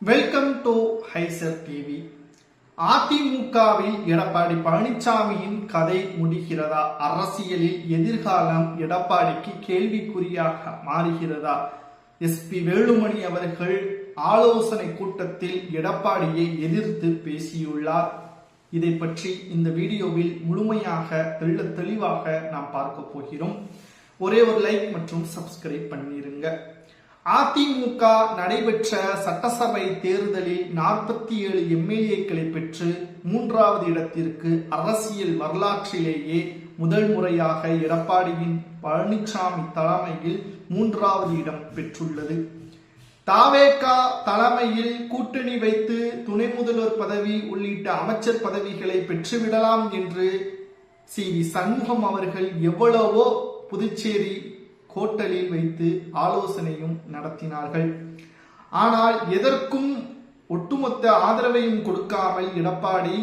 Welcome to ஹைசர் TV. அதிமுகவில் எடப்பாடி பழனிசாமியின் கதை முடிகிறதா? அரசியலில் எதிர்காலம் எடப்பாடிக்கு கேள்விக்குறியாக மாறுகிறதா? எஸ்பி வேலுமணி அவர்கள் ஆலோசனை கூட்டத்தில் எடப்பாடியை எதிர்த்து பேசியுள்ளார். இதை பற்றி இந்த வீடியோவில் முழுமையாக தெளிவாக நாம் பார்க்க போகிறோம். ஒரே ஒரு லைக் மற்றும் சப்ஸ்கிரைப் பண்ணிருங்க. அதிமுக நடைபெற்ற சட்டசபை தேர்தலில் 47 எம்எல்ஏக்களை பெற்று 3வது இடத்திற்கு அரசியல் வரலாற்றிலேயே முதல் முறையாக எடப்பாடியின் பழனிசாமி தலைமையில் 3வது இடம் பெற்றுள்ளது. தவேக தலைமையில் கூட்டணி வைத்து துணை முதல்வர் பதவி உள்ளிட்ட அமைச்சர் பதவிகளை பெற்றுவிடலாம் என்று சி.வி. சண்முகம் அவர்கள் எவ்வளவோ புதுச்சேரி ஹோட்டலில் வைத்து ஆலோசனையும் நடத்தினார்கள். ஆனால் எதற்கும் ஒட்டுமொத்த ஆதரவையும் கொடுக்காமல் எடப்பாடி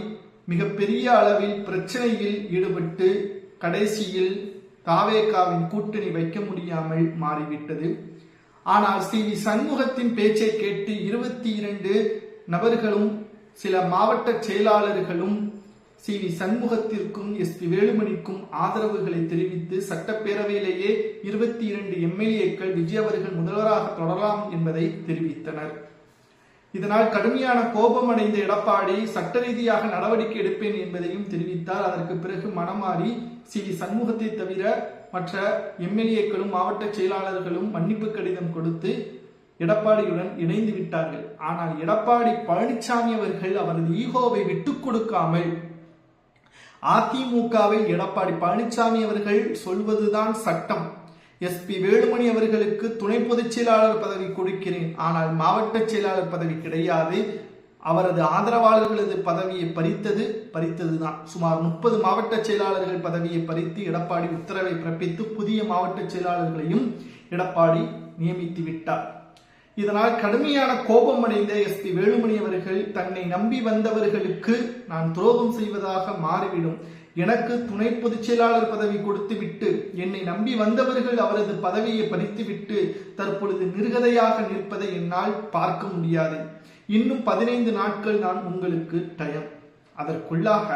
மிகப்பெரிய அளவில் பிரச்சனையில் ஈடுபட்டு கடைசியில் தவேகவின் கூட்டணி வைக்க முடியாமல் மாறிவிட்டது. ஆனால் சி.வி. சண்முகத்தின் பேச்சை கேட்டு 22 நபர்களும் சில மாவட்ட செயலாளர்களும் சி.வி. சண்முகத்திற்கும் எஸ்பி வேலுமணிக்கும் ஆதரவுகளை தெரிவித்து சட்டப்பேரவையிலேயே 22 எம்எல்ஏக்கள் விஜய் அவர்கள் முதல்வராக தொடரலாம் என்பதை தெரிவித்தனர். இதனால் கடுமையான கோபமடைந்த எடப்பாடி சட்ட ரீதியாக நடவடிக்கை எடுப்பேன் என்பதையும் தெரிவித்தார். அதற்கு பிறகு மனமாறி சி.வி. சண்முகத்தை தவிர மற்ற எம்எல்ஏக்களும் மாவட்ட செயலாளர்களும் மன்னிப்பு கடிதம் கொடுத்து எடப்பாடியுடன் இணைந்து விட்டார்கள். ஆனால் எடப்பாடி பழனிசாமி அவர்கள் அவரது ஈகோவை விட்டுக் கொடுக்காமல் அதிமுகவில் எடப்பாடி பழனிசாமி அவர்கள் சொல்வதுதான் சட்டம். எஸ்பி வேலுமணி அவர்களுக்கு துணை பொதுச் செயலாளர் பதவி கொடுக்கிறேன், ஆனால் மாவட்ட செயலாளர் பதவி கிடையாது. அவரது ஆதரவாளர்களது பதவியை பறித்ததுதான். சுமார் 30 மாவட்ட செயலாளர்கள் பதவியை பறித்து எடப்பாடி உத்தரவை பிறப்பித்து புதிய மாவட்ட செயலாளர்களையும் எடப்பாடி நியமித்து விட்டார். இதனால் கடுமையான கோபம் அடைந்த எஸ்பி வேலுமணி அவர்கள் தன்னை நம்பி வந்தவர்களுக்கு நான் துரோகம் செய்வதாக மாறிவிடும், எனக்கு துணை பொதுச் செயலாளர் பதவி கொடுத்து விட்டு என்னை நம்பி வந்தவர்கள் அவரது பதவியை பறித்துவிட்டு தற்பொழுது நிர்கதையாக நிற்பதை என்னால் பார்க்க முடியாது. இன்னும் 15 நாட்கள் தான் உங்களுக்கு டைம். அதற்குள்ளாக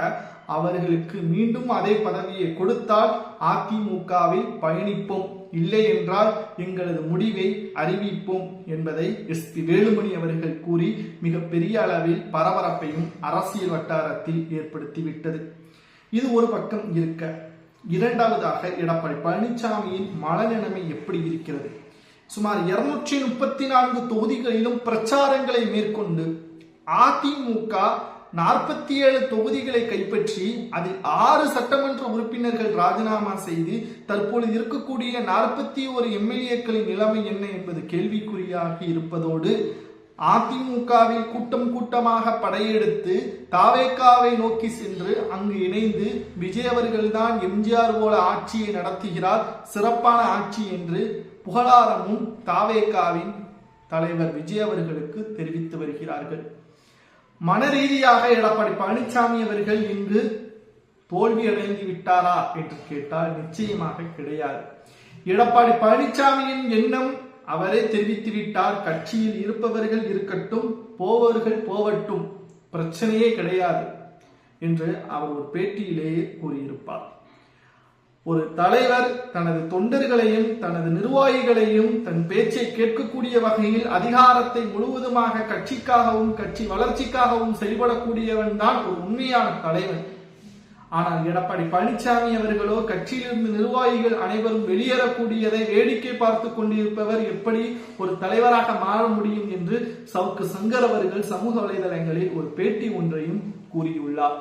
அவர்களுக்கு மீண்டும் அதே பதவியை கொடுத்தால் அதிமுகவில் பயணிப்போம், இல்லை என்றால் எங்களது முடிவை அறிவிப்போம் என்பதை எஸ்பி வேலுமணி அவர்கள் கூறி மிகப்பெரிய அளவில் பரபரப்பையும் அரசியல் வட்டாரத்தில் ஏற்படுத்திவிட்டது. இது ஒரு பக்கம் இருக்க, இரண்டாவதாக எடப்பாடி பழனிசாமியின் மனநிலைமை எப்படி இருக்கிறது? சுமார் 234 தொகுதிகளிலும் பிரச்சாரங்களை மேற்கொண்டு அதிமுக 47 தொகுதிகளை கைப்பற்றி அதில் 6 சட்டமன்ற உறுப்பினர்கள் ராஜினாமா செய்து தற்பொழுது இருக்கக்கூடிய 41 எம்எல்ஏக்களின் நிலைமை என்ன என்பது கேள்விக்குறியாக இருப்பதோடு அதிமுகவில் கூட்டமாக படையெடுத்து தவேகவை நோக்கி சென்று அங்கு இணைந்து விஜய் அவர்கள்தான் எம்ஜிஆர் போல ஆட்சியை நடத்துகிறார், சிறப்பான ஆட்சி என்று புகழாரமும் தவேகவின் தலைவர் விஜய் அவர்களுக்கு தெரிவித்து வருகிறார்கள். மன ரீதியாக எடப்பாடி பழனிசாமி அவர்கள் இன்று தோல்வி அடைந்து விட்டாரா என்று கேட்டால் நிச்சயமாக கிடையாது. எடப்பாடி பழனிசாமியின் எண்ணம் அவரே தெரிவித்து விட்டார். கட்சியில் இருப்பவர்கள் இருக்கட்டும், போவர்கள் போவட்டும், பிரச்சனையே கிடையாது என்று அவர் ஒரு பேட்டியிலேயே கூறியிருப்பார். ஒரு தலைவர் தனது தொண்டர்களையும் தனது நிர்வாகிகளையும் தன் பேச்சை கேட்கக்கூடிய வகையில் அதிகாரத்தை முழுவதுமாக கட்சிக்காகவும் கட்சி வளர்ச்சிக்காகவும் செயல்படக்கூடியவன் தான் ஒரு உண்மையான தலைவர். ஆனால் எடப்பாடி பழனிசாமி அவர்களோ கட்சியிலிருந்து நிர்வாகிகள் அனைவரும் வெளியேறக்கூடியதை வேடிக்கை பார்த்து கொண்டிருப்பவர் எப்படி ஒரு தலைவராக மாற முடியும் என்று சவுக்கு சங்கர் அவர்கள் சமூக வலைதளங்களில் ஒரு பேட்டி ஒன்றையும் கூறியுள்ளார்.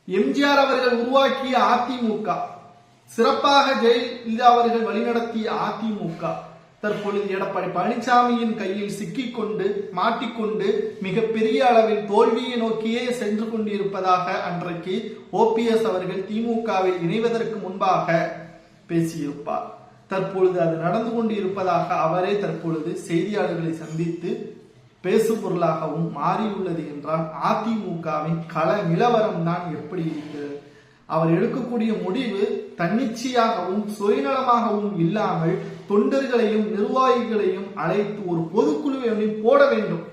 எம்ஜிஆர் அவர்கள் உருவாக்கிய அதிமுக, சிறப்பாக ஜெயலலிதா அவர்கள் வழிநடத்திய அதிமுக தற்பொழுது எடப்பாடி பழனிசாமியின் கையில் சிக்கிக்கொண்டு மாட்டிக்கொண்டு மிகப்பெரிய அளவில் தோல்வியை நோக்கியே சென்று கொண்டிருப்பதாக அன்றைக்கு OPS அவர்கள் திமுகவில் இணைவதற்கு முன்பாக பேசியிருப்பார். தற்பொழுது அது நடந்து கொண்டிருப்பதாக அவரே தற்பொழுது செய்தியாளர்களை சந்தித்து பேசும் பொருளாகவும் மாறியுள்ளது என்றால் அதிமுகவின் கள நிலவரம் தான் எப்படி இருக்கிறது? அவர் எடுக்கக்கூடிய முடிவு தன்னிச்சையாகவும் சுயநலமாகவும் இல்லாமல் தொண்டர்களையும் நிர்வாகிகளையும் அழைத்து ஒரு பொதுக்குழுவை போட வேண்டும்.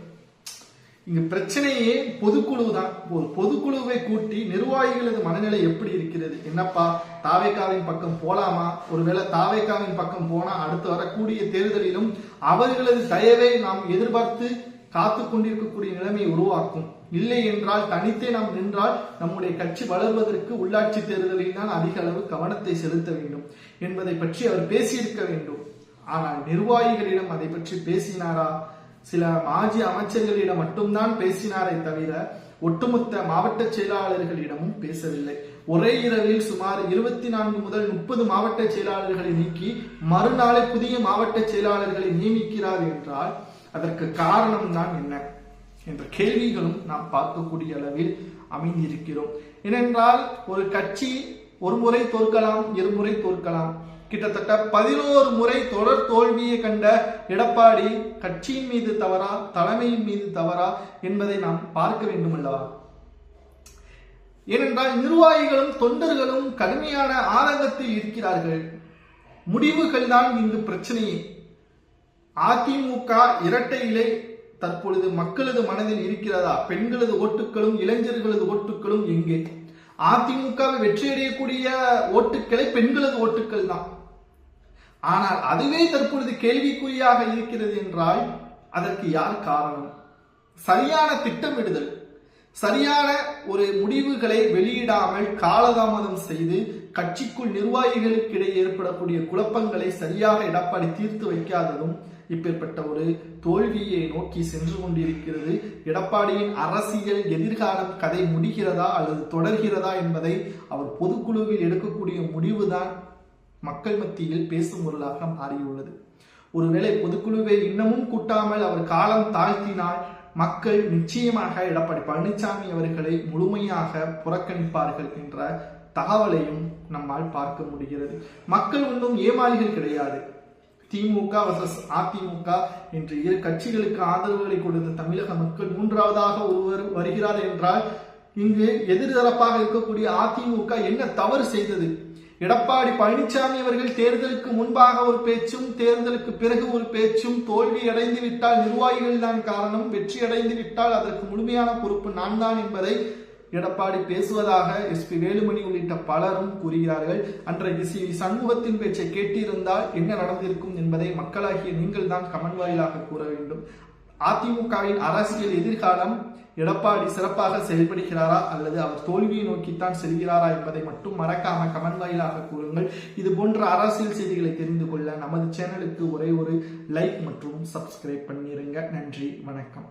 இங்க பிரச்சனையே பொதுக்குழு தான். ஒரு பொதுக்குழுவை கூட்டி நிர்வாகிகளது மனநிலை எப்படி இருக்கிறது, என்னப்பா தாவேகாவின் பக்கம் போலாமா, ஒருவேளை தாவேகாவின் பக்கம் போனா அடுத்து வரக்கூடிய தேர்தலிலும் அவர்களது தயவை நாம் எதிர்பார்த்து காத்து கொண்டிருக்கக்கூடிய நிலைமை உருவாக்கும். இல்லை என்றால் தனித்தே நாம் நின்றால் நம்முடைய கட்சி வளர்வதற்கு உள்ளாட்சி தேர்தலில் தான் அதிக அளவு கவனத்தை செலுத்த வேண்டும் என்பதை பற்றி அவர் பேசியிருக்க வேண்டும். ஆனால் நிர்வாகிகளிடம் அதை பற்றி பேசினாரா? சில மாஜி அமைச்சர்களிடம் மட்டும்தான் பேசினாரே தவிர ஒட்டுமொத்த மாவட்ட செயலாளர்களிடமும் பேசவில்லை. ஒரே இரவில் சுமார் 24 முதல் 30 மாவட்ட செயலாளர்களை நீக்கி மறுநாளே புதிய மாவட்ட செயலாளர்களை நியமிக்கிறார் என்றால் அதற்கு காரணம் தான் என்ன என்ற கேள்விகளும் நாம் பார்க்கக்கூடிய அளவில் அமைந்திருக்கிறோம். ஏனென்றால் ஒரு கட்சி ஒரு முறை தோற்கலாம், இருமுறை தோற்கலாம். கிட்டத்தட்ட 11 முறை தொடர் தோல்வியை கண்ட எடப்பாடி கட்சியின் மீது தவறா, தலைமையின் மீது தவறா என்பதை நாம் பார்க்க வேண்டும் அல்லவா? ஏனென்றால் நிர்வாகிகளும் தொண்டர்களும் கடுமையான ஆதங்கத்தில் இருக்கிறார்கள். முடிவுகள் தான் இங்கு பிரச்சனையே. அதிமுக இரட்டை இலை தற்பொழுது மக்களது மனதில் இருக்கிறதா? பெண்களது ஓட்டுகளும் இளைஞர்களது ஓட்டுகளும் எங்கே? அதிமுகவை வெற்றியடையக்கூடிய ஓட்டுக்களை பெண்களது ஓட்டுக்கள் தான். ஆனால் அதுவே தற்பொழுது கேள்விக்குறியாக இருக்கிறது என்றால் அதற்கு யார் காரணம்? சரியான திட்டமிடுதல், சரியான ஒரு முடிவுகளை வெளியிடாமல் காலதாமதம் செய்து கட்சிக்குள் நிர்வாகிகளுக்கு இடையே ஏற்படக்கூடிய குழப்பங்களை சரியாக எடப்பாடி தீர்த்து வைக்காததும் இப்பேற்பட்ட ஒரு தோல்வியை நோக்கி சென்று கொண்டிருக்கிறது. எடப்பாடியின் அரசியல் எதிர்காலம் கதை முடிகிறதா அல்லது தொடர்கிறதா என்பதை அவர் பொதுக்குழுவில் எடுக்கக்கூடிய முடிவுதான் மக்கள் மத்தியில் பேசும் பொருளாக மாறியுள்ளது. ஒருவேளை பொதுக்குழுவை இன்னமும் கூட்டாமல் அவர் காலம் தாழ்த்தினால் மக்கள் நிச்சயமாக எடப்பாடி பழனிசாமி அவர்களை முழுமையாக புறக்கணிப்பார்கள் என்ற தகவலையும் நம்மால் பார்க்க முடிகிறது. மக்கள் ஒன்றும் ஏமாளிகள் கிடையாது. திமுக வர்சஸ் அதிமுக என்று இரு கட்சிகளுக்கு ஆதரவுகளை கொடுத்த தமிழக மக்கள் மூன்றாவதாக ஒருவர் வருகிறார் என்றால் இங்கு எதிர்தரப்பாக இருக்கக்கூடிய அதிமுக என்ன தவறு செய்தது? எடப்பாடி பழனிசாமி அவர்கள் தேர்தலுக்கு முன்பாக ஒரு பேச்சும் தேர்தலுக்கு பிறகு ஒரு பேச்சும், தோல்வி அடைந்து விட்டால் நிர்வாகிகள் தான் காரணம், வெற்றி அடைந்து விட்டால் அதற்கு முழுமையான பொறுப்பு நான் தான் என்பதை எடப்பாடி பேசுவதாக எஸ்பி வேலுமணி உள்ளிட்ட பலரும் கூறுகிறார்கள். அன்றைக்கு சண்முகத்தின் பேச்சை கேட்டிருந்தால் என்ன நடந்திருக்கும் என்பதை மக்களாகிய நீங்கள் தான் கமெண்ட் வாயிலாக கூற வேண்டும். அதிமுகவின் அரசியல் எதிர்காலம் எடப்பாடி சிறப்பாக செயல்படுகிறாரா அல்லது அவர் தோல்வியை நோக்கித்தான் செல்கிறாரா என்பதை மட்டும் மறக்காம கமெண்ட் வாயிலாக கூறுங்கள். இது போன்ற அரசியல் செய்திகளை தெரிந்து கொள்ள நமது சேனலுக்கு ஒரே ஒரு லைக் மற்றும் சப்ஸ்கிரைப் பண்ணிருங்க. நன்றி, வணக்கம்.